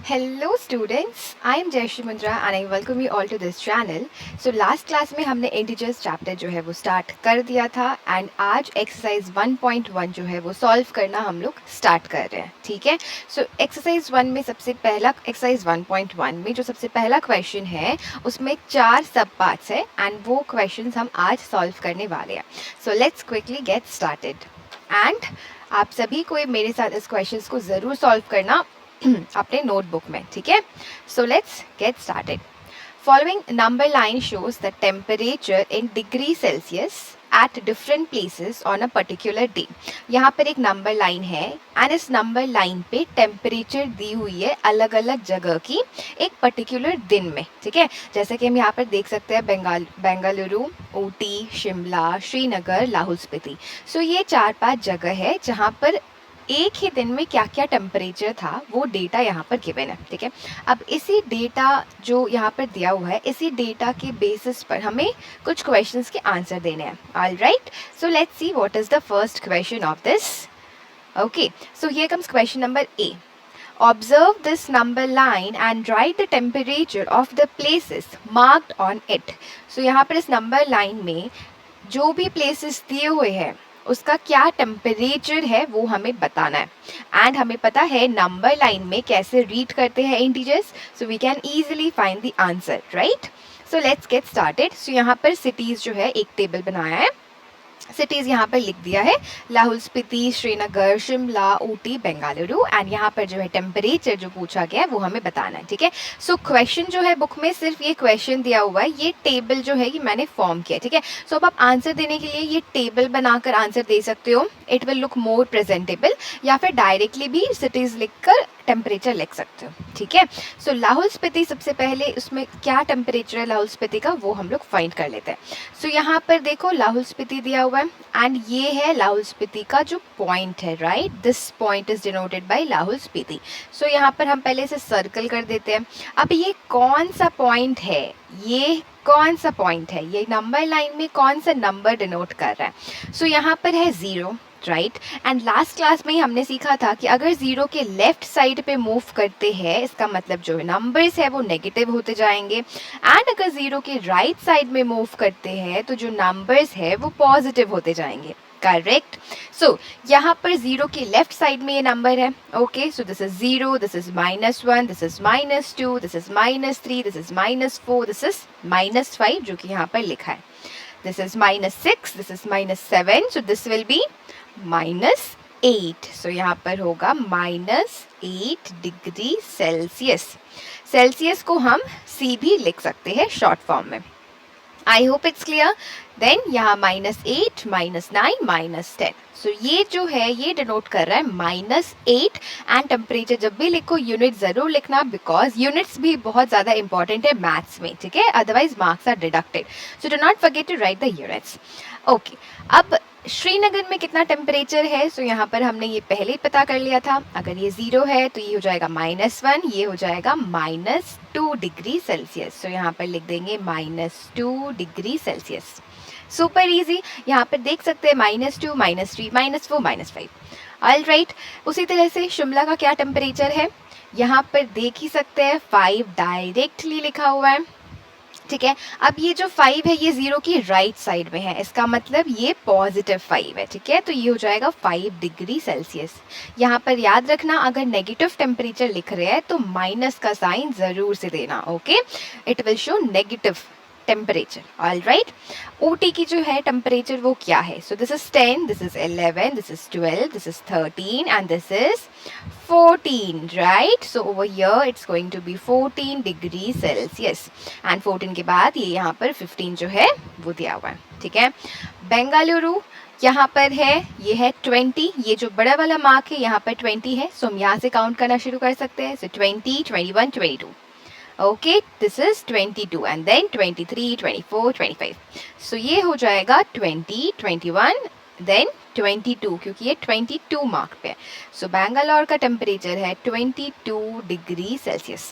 Hello students, I am Jayashree Mundra and I welcome you all to this channel. So last class में हमने integers chapter जो है वो start कर दिया था and आज exercise 1.1 जो है वो solve करना हम लोग start कर रहे हैं, ठीक है. So exercise 1 में सबसे पहला exercise 1.1 में जो सबसे पहला question है उसमें 4 सब parts है and वो questions हम आज solve करने वाले हैं. So let's quickly get started. And आप सभी को मेरे साथ इस questions को ज़रूर solve करना अपने नोटबुक में, ठीक है. सो let's get started. Following number line shows the temperature in degree Celsius at different places on a particular day. यहाँ पर एक नंबर लाइन है एंड इस नंबर लाइन पे टेम्परेचर दी हुई है अलग अलग जगह की एक पर्टिकुलर दिन में, ठीक है. जैसे कि हम यहाँ पर देख सकते हैं बेंगलुरु, ऊटी, शिमला, श्रीनगर, लाहौल स्पीति. सो ये 4-5 जगह है जहाँ पर एक ही दिन में क्या क्या टेम्परेचर था वो डेटा यहाँ पर गिवन है, ठीक है. अब इसी डेटा जो यहाँ पर दिया हुआ है इसी डेटा के बेसिस पर हमें कुछ क्वेश्चंस के आंसर देने हैं. Alright, so let's see what is the first question of this. Okay, so here comes question number A. Observe this number line and write the temperature of the places marked on it. So यहाँ पर इस number line में जो भी places दिए हुए हैं उसका क्या टेम्परेचर है वो हमें बताना है. एंड हमें पता है नंबर लाइन में कैसे रीड करते हैं integers, so we can easily find the answer, right. So let's get started. So यहाँ पर सिटीज़ जो है एक टेबल बनाया है. सिटीज़ यहाँ पर लिख दिया है लाहौल स्पीति, श्रीनगर, शिमला, ऊटी, बेंगलुरु एंड यहाँ पर जो है टेम्परेचर जो पूछा गया है वो हमें बताना है, ठीक है. सो क्वेश्चन जो है बुक में सिर्फ ये क्वेश्चन दिया हुआ है, ये टेबल जो है ये मैंने फॉर्म किया, ठीक है. सो अब आप आंसर देने के लिए ये टेबल बनाकर आंसर दे सकते हो. It will look more presentable, या फिर डायरेक्टली भी सिटीज़ लिखकर टेम्परेचर लिख सकते हो, ठीक है. सो लाहौल स्पीति सबसे पहले उसमें क्या टेम्परेचर है लाहौल स्पीति का वो हम लोग फाइंड कर लेते हैं. सो यहाँ पर देखो लाहौल स्पीति दिया हुआ है एंड ये है लाहौल स्पीति का जो पॉइंट है, right. This point is denoted by Lahaul Spiti. So यहाँ पर हम पहले से सर्कल कर देते हैं. अब ये कौन सा पॉइंट है, ये कौन सा पॉइंट है, ये नंबर लाइन में कौन सा नंबर डिनोट कर रहा है. सो यहाँ पर है 0, राइट. एंड लास्ट क्लास में ही हमने सीखा था कि अगर 0 के लेफ्ट साइड पे मूव करते हैं इसका मतलब जो नंबर्स है वो नेगेटिव होते जाएंगे, एंड अगर 0 के राइट साइड में मूव करते हैं तो जो नंबर्स है वो पॉजिटिव होते जाएंगे, करेक्ट. सो यहाँ पर 0 के लेफ्ट साइड में ये नंबर है. Okay, so this is 0, this is -1, this is -2, this is -3, this is -4, this is -5 जो कि यहाँ पर लिखा है. This is -6, this is -7, so this will be -8. So यहाँ पर होगा -8 डिग्री सेल्सियस. सेल्सियस को हम C भी लिख सकते हैं शॉर्ट फॉर्म में. I hope it's clear. Then यहाँ -8, -9, -10. सो ये जो है ये डिनोट कर रहा है -8. एंड टेम्परेचर जब भी लिखो यूनिट ज़रूर लिखना, बिकॉज यूनिट्स भी बहुत ज़्यादा इंपॉर्टेंट है मैथ्स में, ठीक है. Otherwise marks are deducted, so do not forget to write the units. Okay, अब श्रीनगर में कितना टेम्परेचर है. सो यहाँ पर हमने ये पहले ही पता कर लिया था. अगर ये 0 है तो ये हो जाएगा -1, ये हो जाएगा -2 डिग्री सेल्सियस. सो यहाँ पर लिख देंगे -2 डिग्री सेल्सियस. Super easy. यहाँ पर देख सकते हैं -2, -3, -4, -5. ऑलराइट, उसी तरह से शिमला का क्या टेम्परेचर है यहाँ पर देख ही सकते हैं, 5 डायरेक्टली लिखा हुआ है, ठीक है. अब ये जो 5 है ये 0 की राइट साइड में है, इसका मतलब ये +5 है, ठीक है. तो ये हो जाएगा 5 डिग्री सेल्सियस. यहाँ पर याद रखना अगर नेगेटिव टेम्परेचर लिख रहे हैं तो माइनस का साइन ज़रूर से देना, okay. It will show negative temperature. Alright, Ooty की जो है टेम्परेचर वो क्या है. So this is 10, this is 11, this is 12, this is 13 and this is 14, right. So over here it's going to be 14 degree Celsius. And 14 के बाद ये यहाँ पर 15 जो है वो दिया हुआ है, ठीक है. बेंगलुरु यहाँ पर है, ये है 20. ये जो बड़ा वाला मार्क है यहाँ पर 20 है. सो हम यहाँ से काउंट करना शुरू कर सकते हैं. So 20, 21, 22. Okay, this is 22 and then 23, 24, 25. सो ये हो जाएगा 20, 21 देन 22 क्योंकि ये 22 मार्क पे है. सो बैंगलोर का टेम्परेचर है 22 डिग्री सेल्सियस.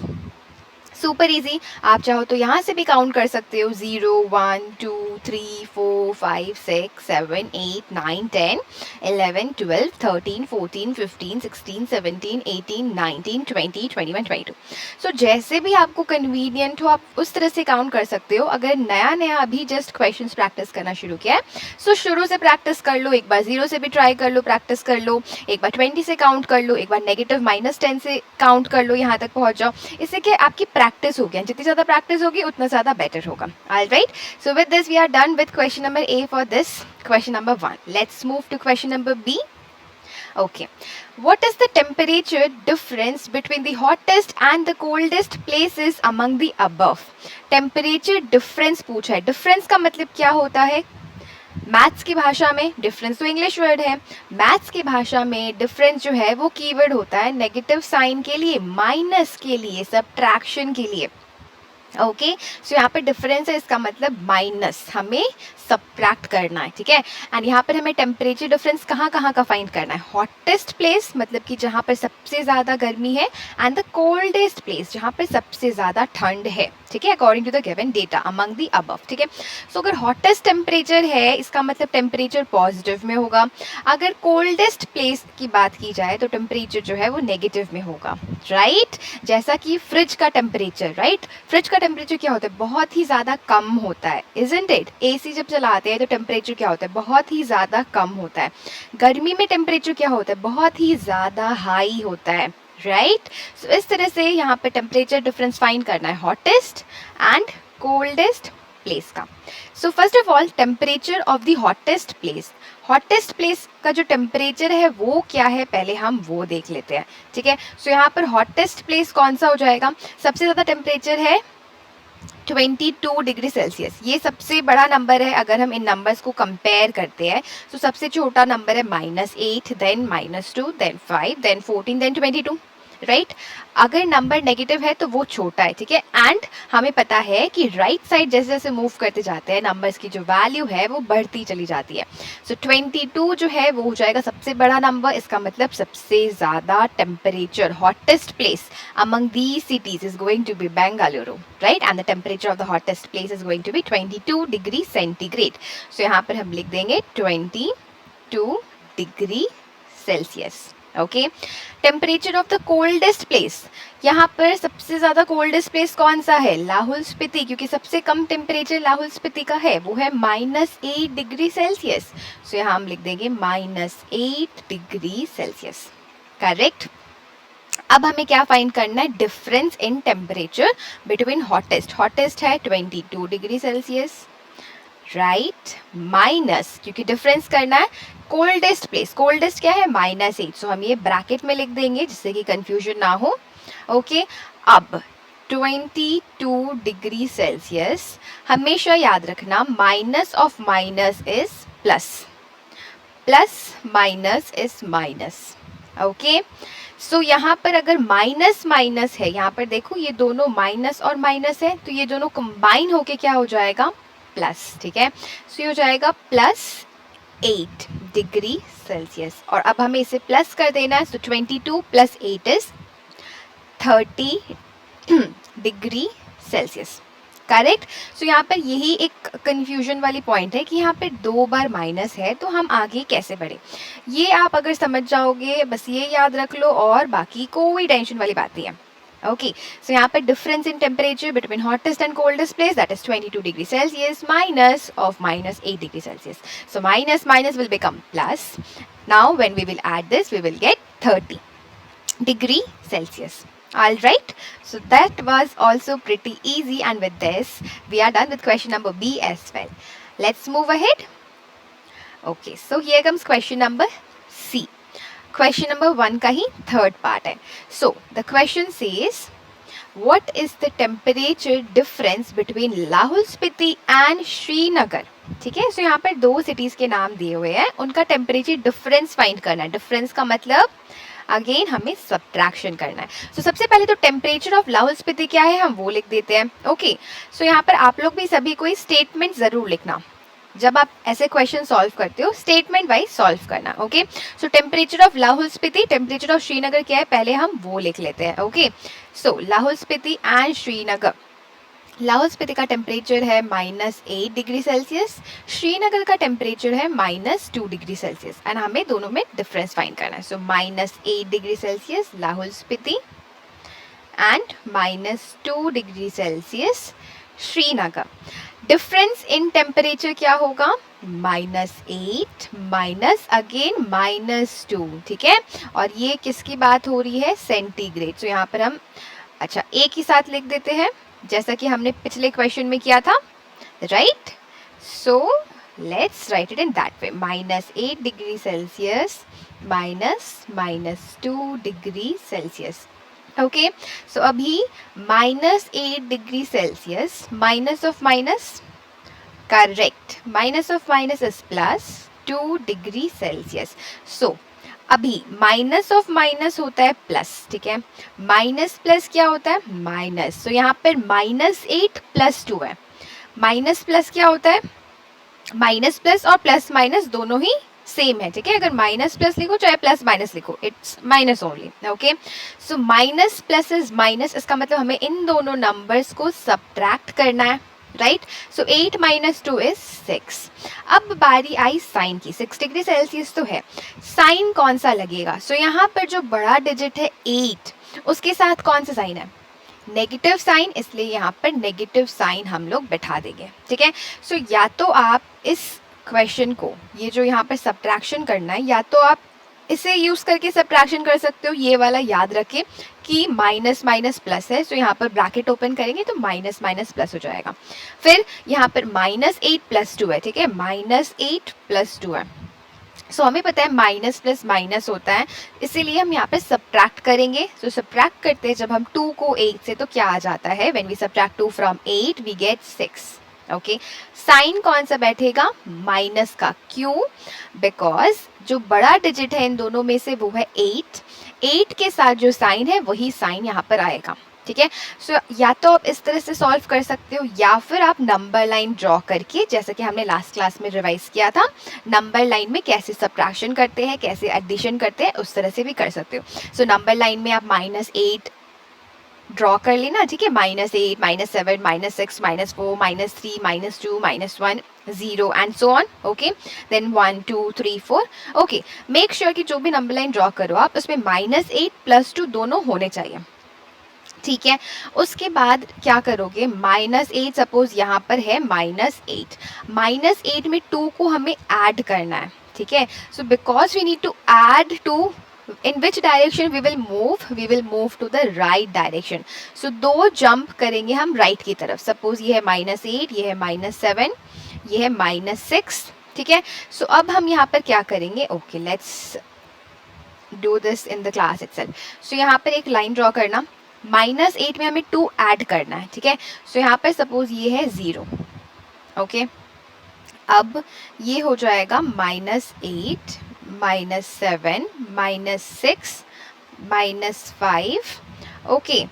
Super easy. आप चाहो तो यहाँ से भी काउंट कर सकते हो, 0 1 2 3 4 5 6 7 8 9 10 11 12 13 14 15 16 17 18 19 20 21 22। सो जैसे भी आपको कन्वीनियंट हो आप उस तरह से काउंट कर सकते हो। अगर नया नया अभी जस्ट क्वेश्चंस प्रैक्टिस करना शुरू किया है, सो शुरू से प्रैक्टिस कर लो, एक बार 0 से भी ट्राई कर लो, प्रैक्टिस कर लो, एक बार 20 से काउंट कर लो, एक बार नेगेटिव -10 से काउंट कर लो, यहाँ तक पहुँच जाओ। इससे कि आपकी प्रैक्टिस होगी, जितनी ज़्यादा प्रैक्टिस होगी उतना ज़्यादा बेटर होगा। Alright, so with this we are done with question number A for this question number 1. Let's move to question number B. Okay, what is the temperature difference between the hottest and the coldest places among the above? Temperature difference पूछा है। difference का मतलब क्या होता है? Maths की भाषा में, डिफरेंस तो इंग्लिश वर्ड है, मैथ्स की भाषा में डिफरेंस जो है वो कीवर्ड होता है नेगेटिव साइन के लिए, माइनस के लिए, सब्ट्रैक्शन के लिए। ओके, सो यहाँ पे डिफरेंस है, इसका मतलब माइनस, हमें सब्ट्रैक्ट करना है, ठीक है। एंड यहाँ पर हमें टेम्परेचर डिफरेंस कहाँ कहाँ का फाइंड करना है? हॉटेस्ट प्लेस मतलब कि जहाँ पर सबसे ज़्यादा गर्मी है, एंड द कोल्डेस्ट प्लेस जहाँ पर सबसे ज़्यादा ठंड है, ठीक है, according to the given data among the above, ठीक है। सो अगर हॉटेस्ट टेम्परेचर है इसका मतलब टेम्परेचर पॉजिटिव में होगा, अगर कोल्डेस्ट प्लेस की बात की जाए तो टेम्परेचर जो है वो नेगेटिव में होगा, राइट। जैसा कि फ्रिज का टेम्परेचर, राइट, फ्रिज का टेम्परेचर क्या होता है? बहुत ही ज़्यादा कम होता है, इजंट इट। एसी जब चलाते हैं तो टेम्परेचर क्या होता है? बहुत ही ज़्यादा कम होता है। गर्मी में टेम्परेचर क्या होता है? बहुत ही ज़्यादा हाई होता है, राइट। सो इस तरह से यहाँ पे टेम्परेचर डिफरेंस फाइंड करना है हॉटेस्ट एंड कोल्डेस्ट प्लेस का। So first of all temperature of the hottest place, hottest place का जो टेम्परेचर है वो क्या है पहले हम वो देख लेते हैं, ठीक है। सो यहाँ पर हॉटेस्ट प्लेस कौन सा हो जाएगा? सबसे ज़्यादा टेम्परेचर है 22 डिग्री सेल्सियस, ये सबसे बड़ा नंबर है। अगर हम इन नंबर्स को कंपेयर करते हैं तो सबसे छोटा नंबर है -8, then -2, then 5, then 14, then 22, right. अगर नंबर नेगेटिव है तो वो छोटा है, ठीक है। एंड हमें पता है कि राइट साइड जैसे जैसे मूव करते जाते हैं नंबर्स की जो वैल्यू है वो बढ़ती चली जाती है। सो 22 जो है वो हो जाएगा सबसे बड़ा नंबर, इसका मतलब सबसे ज़्यादा temperature, hottest place among the cities is going to be Bengaluru, right, and the temperature of the hottest place is going to be 22 degree centigrade. So यहाँ पर हम लिख देंगे 22 degree Celsius, okay. Temperature of the coldest place, यहाँ पर सबसे ज़्यादा coldest place कौन सा है? लाहौल स्पीति, क्योंकि सबसे कम टेम्परेचर लाहौल स्पीति का है, वो है -8 डिग्री सेल्सियस। सो यहाँ हम लिख देंगे -8 डिग्री सेल्सियस, करेक्ट। अब हमें क्या फाइंड करना है? Difference in temperature between hottest, hottest है 22 डिग्री सेल्सियस, राइट, माइनस, क्योंकि डिफरेंस करना है कोल्डेस्ट प्लेस, कोल्डेस्ट क्या है? -8। सो हम ये ब्रैकेट में लिख देंगे जिससे कि कंफ्यूजन ना हो, ओके। अब 22 डिग्री सेल्सियस, हमेशा याद रखना minus of minus is plus, plus minus is minus, okay. So यहाँ पर अगर माइनस माइनस है, यहाँ पर देखो ये दोनों माइनस और माइनस है, तो ये दोनों कंबाइन होके क्या हो जाएगा? प्लस, ठीक है। सो ये हो जाएगा +8 डिग्री सेल्सियस, और अब हमें इसे प्लस कर देना है। सो 22 + 8 इज 30 डिग्री सेल्सियस, करेक्ट। सो यहाँ पर यही एक कंफ्यूजन वाली पॉइंट है कि यहाँ पे 2 बार माइनस है, तो हम आगे कैसे बढ़े? ये आप अगर समझ जाओगे बस ये याद रख लो, और बाकी कोई टेंशन वाली बात नहीं है, ओके। सो यहाँ पे difference in temperature between hottest and coldest place, that is 22 degree Celsius minus of -8 degree Celsius. So minus minus will become plus. Now when we will add this we will get 30 degree Celsius. All right, so that was also pretty easy, and with this we are done with question number B as well. Let's move ahead. Okay, so here comes question number C. Question number 1 का ही third part है. So the question says, what is the temperature difference between Lahul Spiti and Srinagar? ठीक है, so यहाँ पर 2 cities के नाम दिए हुए हैं, उनका टेम्परेचर डिफरेंस फाइंड करना है. डिफरेंस का मतलब अगेन हमें सब्ट्रैक्शन करना है. सो सबसे पहले तो टेम्परेचर ऑफ लाहौल स्पीति क्या है हम वो लिख देते हैं. ओके, सो यहाँ पर आप लोग भी सभी कोई स्टेटमेंट ज़रूर लिखना. जब आप ऐसे क्वेश्चन सॉल्व करते हो स्टेटमेंट वाइज सॉल्व करना। Okay, so temperature of Lahaul Spiti, temperature of Srinagar क्या है पहले हम वो लिख लेते हैं। Okay, so Lahaul Spiti and Srinagar, Lahaul Spiti का टेम्परेचर है -8 डिग्री सेल्सियस, श्रीनगर का टेम्परेचर है -2 डिग्री सेल्सियस, एंड हमें दोनों में डिफरेंस फाइंड करना है। सो -8 degree Celsius Lahaul Spiti and -2 degree Celsius Srinagar. Difference in temperature क्या होगा? -8 माइनस अगेन -2, ठीक है। और ये किसकी बात हो रही है? सेंटीग्रेड। तो यहाँ पर हम अच्छा एक ही साथ लिख देते हैं जैसा कि हमने पिछले क्वेश्चन में किया था, right. So let's write it in that way, -8 degree Celsius -2 degree Celsius. Okay, so अभी -8 degree Celsius, minus of minus, correct, minus of minus is +2 degree Celsius. So अभी माइनस ऑफ माइनस होता है plus, ठीक है, minus plus क्या होता है? Minus. सो यहाँ पर -8 +2 है, माइनस प्लस क्या होता है? माइनस प्लस और प्लस माइनस दोनों ही सेम है, ठीक है। अगर माइनस प्लस लिखो चाहे प्लस माइनस लिखो, it's minus only. Okay, so minus plus is minus, इसका मतलब हमें इन दोनों नंबर्स को सब्ट्रैक्ट करना है, राइट। So 8 - 2 is 6। अब बारी आई साइन की। 6 डिग्री सेल्सियस तो है, साइन कौन सा लगेगा? सो यहाँ पर जो बड़ा डिजिट है 8, उसके साथ कौन सा साइन है? नेगेटिव साइन, इसलिए यहाँ पर नेगेटिव साइन हम लोग बैठा देंगे, ठीक है। सो या तो आप इस क्वेश्चन को, ये जो यहाँ पर सब्ट्रैक्शन करना है, या तो आप इसे यूज करके सब्ट्रैक्शन कर सकते हो, ये वाला याद रखें कि माइनस माइनस प्लस है। सो यहाँ पर ब्रैकेट ओपन करेंगे तो माइनस माइनस प्लस हो जाएगा। फिर यहाँ पर -8 + 2 है, ठीक है, -8 + 2 है। सो हमें पता है माइनस प्लस माइनस होता है, इसीलिए हम यहाँ पे सब्ट्रैक्ट करेंगे। सो सब्ट्रैक्ट करते हैं जब हम 2 को 8 से, तो क्या आ जाता है? When we subtract 2 from 8 we get 6। Okay, sign कौन सा बैठेगा? माइनस का। क्यों? बिकॉज जो बड़ा डिजिट है इन दोनों में से वो है 8, 8 के साथ जो साइन है वही साइन यहाँ पर आएगा, ठीक है। सो या तो आप इस तरह से सॉल्व कर सकते हो, या फिर आप नंबर लाइन ड्रॉ करके, जैसा कि हमने लास्ट क्लास में रिवाइज किया था, नंबर लाइन में कैसे सब्ट्रैक्शन करते हैं, कैसे एडिशन करते हैं, उस तरह से भी कर सकते हो। सो नंबर लाइन में आप -8 ड्रॉ कर लेना, ठीक है, -8 -7 -6 -4 -3 -2 -1 0 and so on. Okay, then 1 2 3 4। Okay, make sure कि जो भी नंबर लाइन ड्रॉ करो आप, उसमें -8 + 2 दोनों होने चाहिए, ठीक है। उसके बाद क्या करोगे? -8 सपोज यहाँ पर है -8, -8 में 2 को हमें ऐड करना है, ठीक है। So because we need to add 2, in which direction we will move to the right direction। so 2 jump करेंगे हम राइट की तरफ। सपोज ये है -8, ये है -7, ये है -6, ठीक है। सो अब हम यहाँ पर क्या करेंगे? Okay, let's do this in the class itself. So यहाँ पर एक लाइन ड्रॉ करना, -8 में हमें 2 ऐड करना है, ठीक है। सो यहाँ पर सपोज ये है 0। ओके, अब ये हो जाएगा -8 -7 -6 -5। ओके,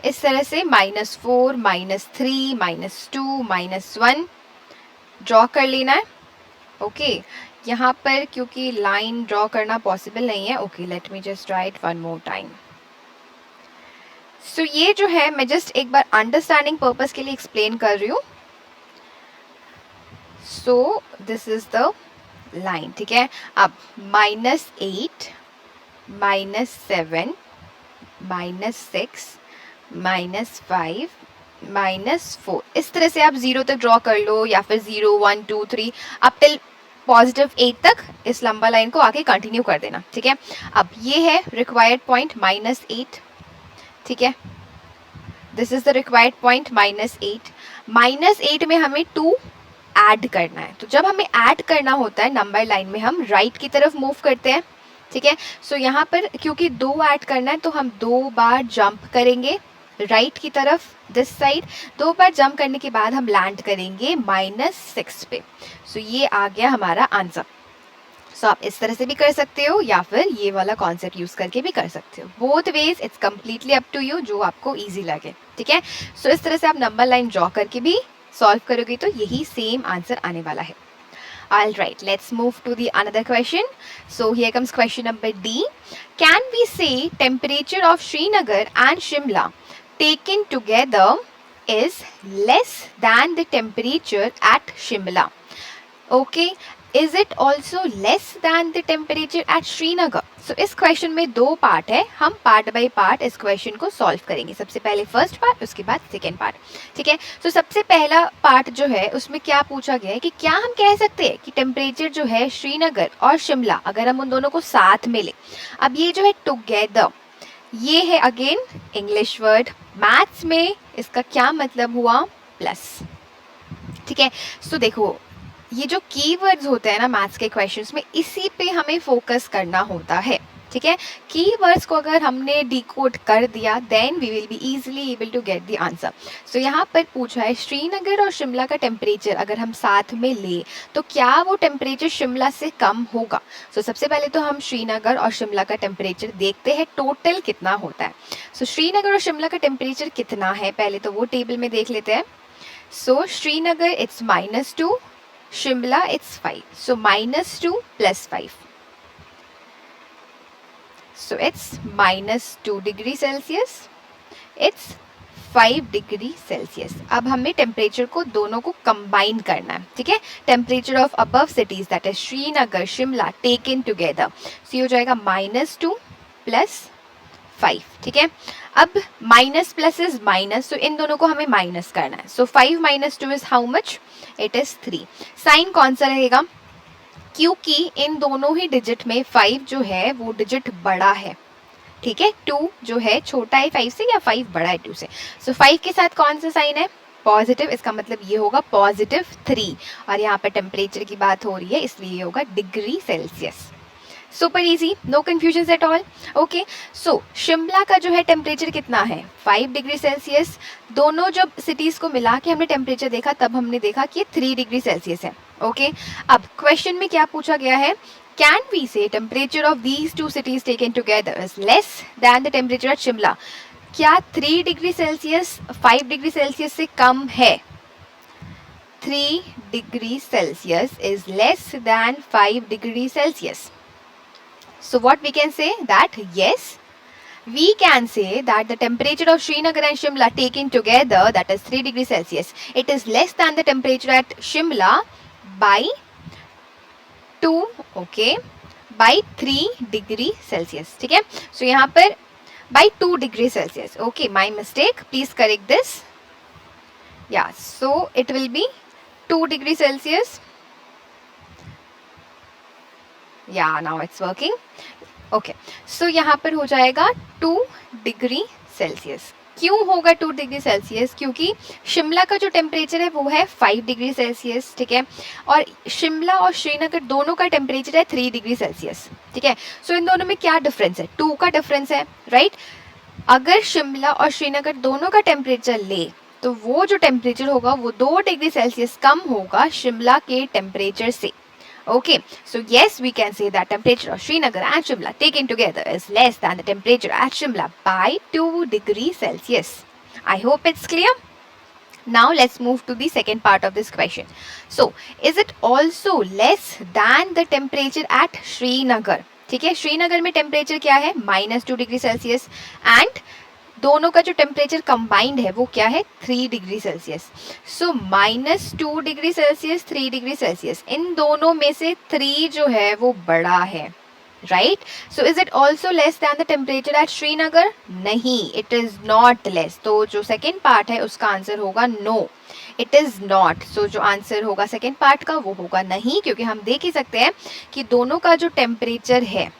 इस तरह से -4 -3 -2 -1 ड्रॉ कर लेना है। ओके, यहाँ पर क्योंकि लाइन ड्रॉ करना पॉसिबल नहीं है, okay let me just write one more time. So ये जो है मैं जस्ट एक बार अंडरस्टैंडिंग पर्पस के लिए एक्सप्लेन कर रही हूँ। सो दिस इज द लाइन, ठीक है। अब -8 -7 -6 -5 -4, इस तरह से आप 0 तक ड्रॉ कर लो, या फिर 0 1 2 3 अप टिल +8 तक इस लंबा लाइन को आगे कंटिन्यू कर देना, ठीक है। अब ये है रिक्वायर्ड पॉइंट -8, ठीक है, this is the required point -8। -8 में हमें 2 ऐड करना है, तो जब हमें ऐड करना होता है नंबर लाइन में हम राइट की तरफ मूव करते हैं, ठीक है। सो यहाँ पर क्योंकि 2 ऐड करना है तो हम 2 बार जंप करेंगे राइट की तरफ, दिस साइड। 2 बार जंप करने के बाद हम लैंड करेंगे -6 पे। सो ये आ गया हमारा आंसर। सो आप इस तरह से भी कर सकते हो, या फिर ये वाला कॉन्सेप्ट यूज करके भी कर सकते हो। Both ways it's completely up to you, जो आपको ईजी लगे, ठीक है। सो इस तरह से आप नंबर लाइन ड्रॉ करके भी सॉल्व करोगे तो यही सेम आंसर आने वाला है। All right, let's move to the another question. So here comes question number D. Can we say temperature of Srinagar and Shimla taken together is less than the temperature at Shimla? Okay, is it also less than the temperature at Srinagar? So इस question में दो part है, हम part by part इस question को solve करेंगे. सबसे पहले फर्स्ट पार्ट, उसके बाद सेकेंड पार्ट. ठीक है. तो सबसे पहला पार्ट जो है उसमें क्या पूछा गया है कि क्या हम कह सकते हैं कि टेम्परेचर जो है श्रीनगर और शिमला, अगर हम उन दोनों को साथ में ले, अब ये जो है टुगेदर, ये है अगेन इंग्लिश वर्ड. मैथ्स में इसका क्या मतलब हुआ? प्लस. ठीक है. सो देखो, ये जो कीवर्ड्स होते हैं ना मैथ्स के क्वेश्चंस में, इसी पे हमें फोकस करना होता है. ठीक है. कीवर्ड्स को अगर हमने डिकोड कर दिया then we will be easily able to get the answer. So यहाँ पर पूछा है श्रीनगर और शिमला का टेम्परेचर अगर हम साथ में ले तो क्या वो टेम्परेचर शिमला से कम होगा? सो सबसे पहले तो हम श्रीनगर और शिमला का टेम्परेचर देखते हैं टोटल कितना होता है. सो श्रीनगर और शिमला का टेम्परेचर कितना है पहले तो वो टेबल में देख लेते हैं. सो Srinagar it's -2, Shimla it's 5. So -2 plus 5. So it's -2 degree Celsius. It's 5 degree Celsius. अब हमें टेम्परेचर को दोनों को कंबाइन करना है. ठीक है. Temperature of above cities that is Srinagar, Shimla taken together. So ये हो जाएगा -2 प्लस 5. ठीक है. अब माइनस प्लस इज माइनस, तो इन दोनों को हमें माइनस करना है. So 5 - 2 is how much? It is 3. Sign कौन सा रहेगा? क्योंकि इन दोनों ही डिजिट में 5 जो है वो डिजिट बड़ा है. ठीक है. 2 जो है छोटा है 5 से, या 5 बड़ा है 2 से. सो 5 के साथ कौन सा साइन है? पॉजिटिव. इसका मतलब ये होगा +3. और यहाँ पर टेम्परेचर की बात हो रही है इसलिए ये होगा degree Celsius. Super easy, no confusion at all. Okay. So Shimla का जो है टेम्परेचर कितना है? 5 डिग्री सेल्सियस. दोनों जब सिटीज़ को मिला के हमने टेम्परेचर देखा तब हमने देखा कि 3 डिग्री सेल्सियस है. ओके. अब क्वेश्चन में क्या पूछा गया है? कैन वी से temperature of these two cities taken together is less than the temperature eight Shimla? क्या 3 डिग्री सेल्सियस 5 डिग्री सेल्सियस से कम है? 3 degree Celsius is less than 5 degree Celsius. So what we can say? That yes, we can say that the temperature of Srinagar and Shimla taken together, that is 3 degrees Celsius, it is less than the temperature at Shimla by 2, okay, by 3 degree Celsius. ठीक है. So यहाँ पर by 2 degree Celsius. Okay, my mistake. Please correct this. Yeah, so it will be 2 degree Celsius. या now it's working. Okay. So यहाँ पर हो जाएगा 2 degree Celsius. क्यों होगा 2 डिग्री सेल्सियस? क्योंकि शिमला का जो टेम्परेचर है वो है 5 डिग्री सेल्सियस. ठीक है. और शिमला और श्रीनगर दोनों का टेम्परेचर है 3 डिग्री सेल्सियस. ठीक है. सो इन दोनों में क्या डिफरेंस है? 2 का डिफरेंस है, राइट. अगर शिमला और श्रीनगर दोनों का टेम्परेचर ले तो वो जो टेम्परेचर होगा वो 2 डिग्री सेल्सियस कम होगा शिमला के टेम्परेचर से. Okay, so yes, we can say that temperature of Srinagar and Shimla taken together is less than the temperature at Shimla by 2 degrees Celsius. I hope it's clear. Now let's move to the second part of this question. So, is it also less than the temperature at Srinagar? ठीक है. श्रीनगर में temperature क्या है? -2 degree Celsius. And दोनों का जो temperature combined है वो क्या है? 3 डिग्री सेल्सियस. सो -2 डिग्री सेल्सियस, 3 डिग्री सेल्सियस, इन दोनों में से 3 जो है वो बड़ा है, right. So is it also less than the temperature at Srinagar? नहीं, इट इज नॉट लेस. तो जो सेकेंड पार्ट है उसका आंसर होगा नो, इट इज नॉट. सो जो आंसर होगा सेकेंड पार्ट का वो होगा नहीं, क्योंकि हम देख ही सकते हैं कि दोनों का जो टेम्परेचर है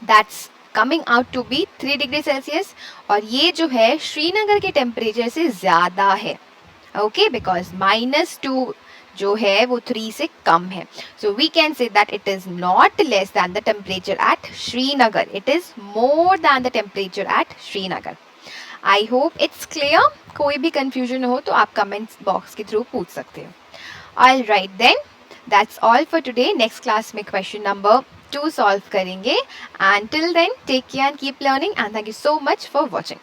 that's coming out to be 3 degree Celsius, और ये जो है श्रीनगर के टेम्परेचर से ज़्यादा है. ओके, बिकॉज -2 जो है वो 3 से कम है. So we can say that it is not less than the temperature at Srinagar, it is more than the temperature at Srinagar. I hope it's clear. कोई भी कन्फ्यूजन हो तो आप कमेंट्स बॉक्स के थ्रू पूछ सकते हो. All right then, that's all for today. Next class में क्वेश्चन नंबर 2 सॉल्व करेंगे. And till then take care and keep learning, and thank you so much for watching.